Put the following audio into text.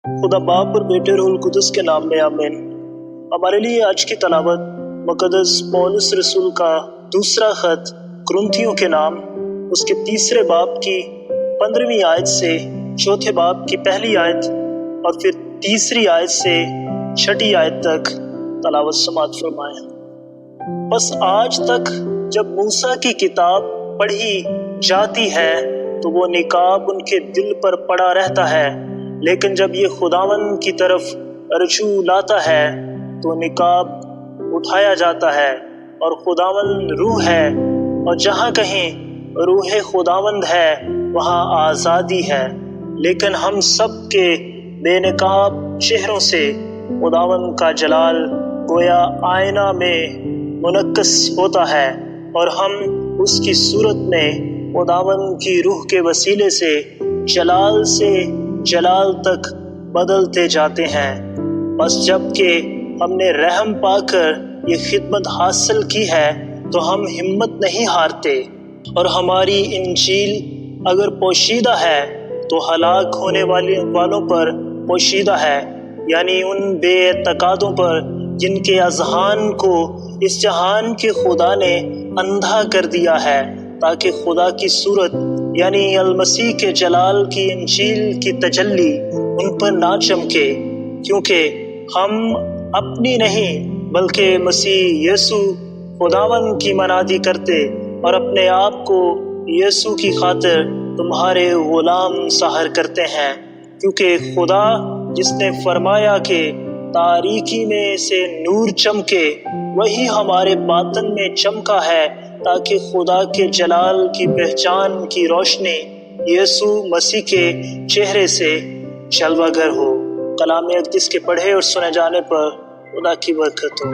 खुदा बाप और बेटे रूहुल कुदस के नाम में आमीन। हमारे लिए आज की तलावत मुक़द्दस पौलुस रसूल का दूसरा खत कुरिन्थियों के नाम उसके तीसरे बाब की 15वीं आयत से चौथे बाब की पहली आयत और फिर तीसरी आयत से छठी आयत तक तलावत समाअत फरमाएं। बस आज तक जब मूसा की किताब पढ़ी जाती है तो वो निकाब उनके दिल पर पड़ा रहता है, लेकिन जब ये खुदावन की तरफ रजू लाता है तो निकाब उठाया जाता है। और खुदावन रूह है, और जहाँ कहीं रूह खुदावंद है वहाँ आज़ादी है। लेकिन हम सब के बेनकाब चेहरों से खुदावन का जलाल गोया आईना में मुनक्कस होता है, और हम उसकी सूरत में खुदावन की रूह के वसीले से जलाल तक बदलते जाते हैं। बस जबकि हमने रहम पाकर ये खिदमत हासिल की है तो हम हिम्मत नहीं हारते, और हमारी इंजील अगर पोशीदा है तो हलाक होने वालों पर पोशीदा है, यानी उन बेतकादों पर जिनके अज़हान को इस जहान के खुदा ने अंधा कर दिया है, ताकि खुदा की सूरत यानी अल-मसीह के जलाल की इंजील की तजल्ली उन पर ना चमके। क्योंकि हम अपनी नहीं बल्कि मसीह यीशु खुदावन की मनादी करते और अपने आप को यीशु की खातिर तुम्हारे गुलाम साहर करते हैं। क्योंकि खुदा जिसने फरमाया कि तारीकी में से नूर चमके, वही हमारे बातन में चमका है, ताकि खुदा के जलाल की पहचान की रोशनी यीशु मसीह के चेहरे से जलवागर हो। कलाम अक़दस के पढ़े और सुने जाने पर खुदा की बरकत हो।